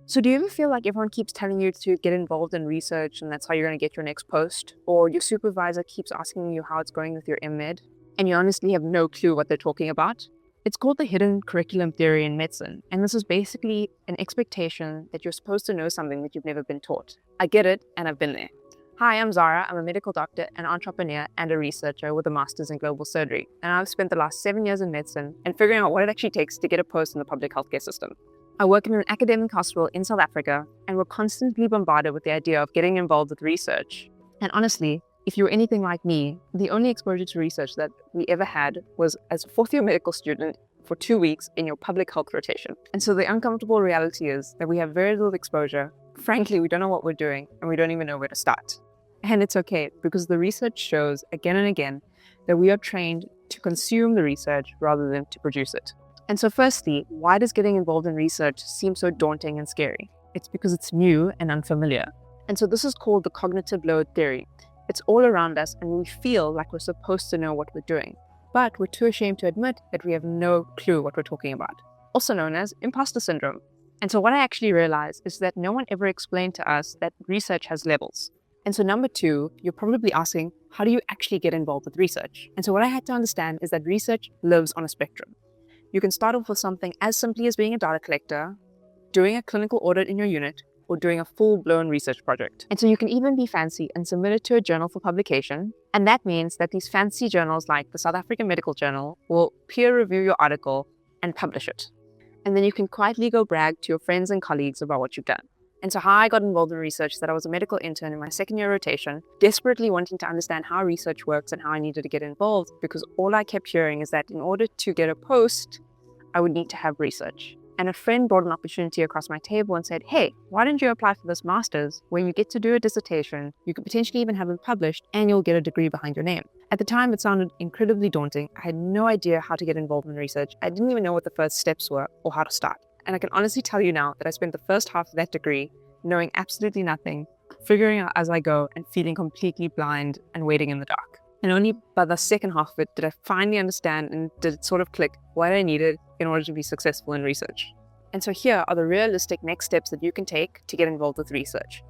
So do you ever feel like everyone keeps telling you to get involved in research and that's how you're going to get your next post? Or your supervisor keeps asking you how it's going with your MMed and you honestly have no clue what they're talking about? It's called the hidden curriculum theory in medicine, and this is basically an expectation that you're supposed to know something that you've never been taught. I get it, and I've been there. Hi, I'm Zahra. I'm a medical doctor, an entrepreneur, and a researcher with a master's in global surgery. And I've spent the last 7 years in medicine and figuring out what it actually takes to get a post in the public healthcare system. I work in an academic hospital in South Africa, and we're constantly bombarded with the idea of getting involved with research. And honestly, if you're anything like me, the only exposure to research that we ever had was as a fourth-year medical student for 2 weeks in your public health rotation. And so the uncomfortable reality is that we have very little exposure. Frankly, we don't know what we're doing, and we don't even know where to start. And it's okay, because the research shows again and again that we are trained to consume the research rather than to produce it. And so firstly, why does getting involved in research seem so daunting and scary? It's because it's new and unfamiliar. And so this is called the cognitive load theory. It's all around us and we feel like we're supposed to know what we're doing, but we're too ashamed to admit that we have no clue what we're talking about, also known as imposter syndrome. And so what I actually realized is that no one ever explained to us that research has levels. And so number two, you're probably asking, how do you actually get involved with research? And so what I had to understand is that research lives on a spectrum. You can start off with something as simply as being a data collector, doing a clinical audit in your unit, or doing a full-blown research project. And so you can even be fancy and submit it to a journal for publication. And that means that these fancy journals like the South African Medical Journal will peer review your article and publish it. And then you can quietly go brag to your friends and colleagues about what you've done. And so how I got involved in research is that I was a medical intern in my second-year rotation, desperately wanting to understand how research works and how I needed to get involved, because all I kept hearing is that in order to get a post, I would need to have research. And a friend brought an opportunity across my table and said, hey, why don't you apply for this master's where you get to do a dissertation, you could potentially even have it published, and you'll get a degree behind your name. At the time, it sounded incredibly daunting. I had no idea how to get involved in research. I didn't even know what the first steps were or how to start. And I can honestly tell you now that I spent the first half of that degree knowing absolutely nothing, figuring out as I go, and feeling completely blind and waiting in the dark. And only by the second half of it did I finally understand and did it sort of click what I needed in order to be successful in research. And so here are the realistic next steps that you can take to get involved with research.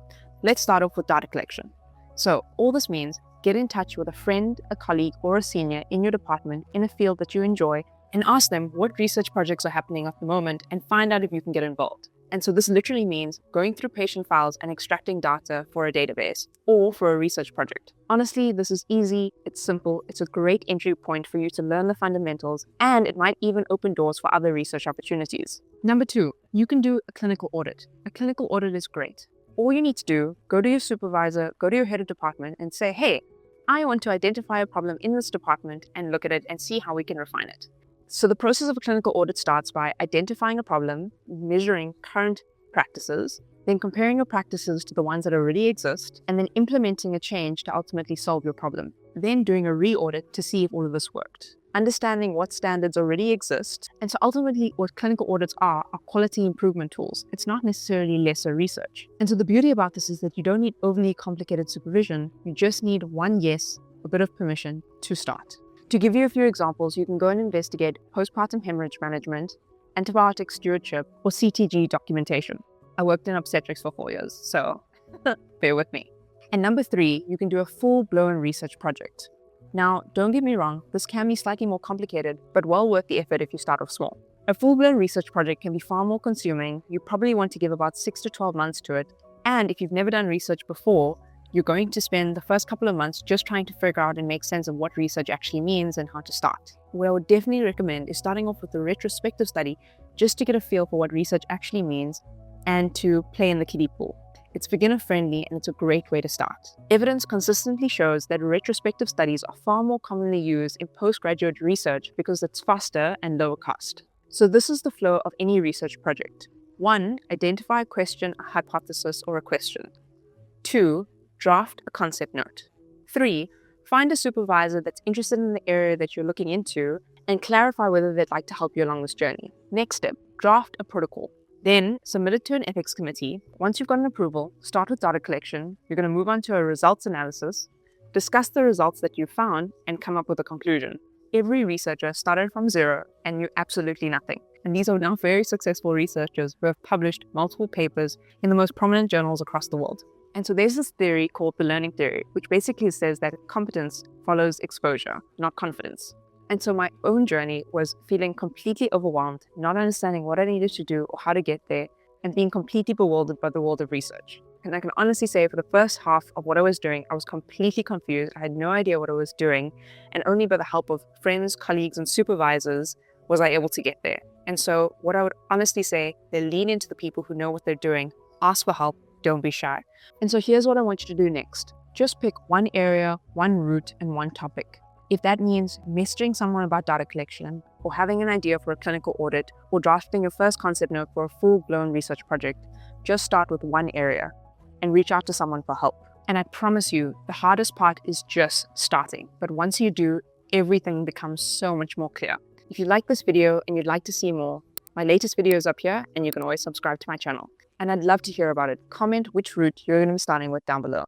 Let's start off with data collection. So all this means, get in touch with a friend, a colleague, or a senior in your department in a field that you enjoy and ask them what research projects are happening at the moment and find out if you can get involved. And so this literally means going through patient files and extracting data for a database or for a research project. Honestly, this is easy, it's simple, it's a great entry point for you to learn the fundamentals, and it might even open doors for other research opportunities. Number two, you can do a clinical audit. A clinical audit is great. All you need to do, go to your supervisor, go to your head of department and say, hey, I want to identify a problem in this department and look at it and see how we can refine it. So the process of a clinical audit starts by identifying a problem, measuring current practices, then comparing your practices to the ones that already exist, and then implementing a change to ultimately solve your problem. Then doing a re-audit to see if all of this worked. Understanding what standards already exist. And so ultimately what clinical audits are quality improvement tools. It's not necessarily lesser research. And so the beauty about this is that you don't need overly complicated supervision. You just need one yes, a bit of permission to start. To give you a few examples, you can go and investigate postpartum hemorrhage management, antibiotic stewardship, or CTG documentation. I worked in obstetrics for 4 years, so bear with me. And number three, you can do a full-blown research project. Now, don't get me wrong, this can be slightly more complicated, but well worth the effort if you start off small. A full-blown research project can be far more consuming. You probably want to give about 6 to 12 months to it. And if you've never done research before, you're going to spend the first couple of months just trying to figure out and make sense of what research actually means and how to start. What I would definitely recommend is starting off with a retrospective study just to get a feel for what research actually means and to play in the kiddie pool. It's beginner friendly and it's a great way to start. Evidence consistently shows that retrospective studies are far more commonly used in postgraduate research because it's faster and lower cost. So this is the flow of any research project. 1. Identify a question, a hypothesis, or a question. 2. Draft a concept note. 3. Find a supervisor that's interested in the area that you're looking into and clarify whether they'd like to help you along this journey. Next step, draft a protocol. Then submit it to an ethics committee. Once you've gotten approval, start with data collection. You're going to move on to a results analysis, discuss the results that you found, and come up with a conclusion. Every researcher started from zero and knew absolutely nothing. And these are now very successful researchers who have published multiple papers in the most prominent journals across the world. And so there's this theory called the learning theory, which basically says that competence follows exposure, not confidence. And so my own journey was feeling completely overwhelmed, not understanding what I needed to do or how to get there, and being completely bewildered by the world of research. And I can honestly say for the first half of what I was doing, I was completely confused. I had no idea what I was doing. And only by the help of friends, colleagues, and supervisors was I able to get there. And so what I would honestly say, they lean into the people who know what they're doing, ask for help, don't be shy. And so here's what I want you to do next. Just pick one area, one route, and one topic. If that means messaging someone about data collection, or having an idea for a clinical audit, or drafting your first concept note for a full-blown research project, just start with one area and reach out to someone for help. And I promise you, the hardest part is just starting. But once you do, everything becomes so much more clear. If you like this video and you'd like to see more, my latest video is up here and you can always subscribe to my channel. And I'd love to hear about it. Comment which route you're going to be starting with down below.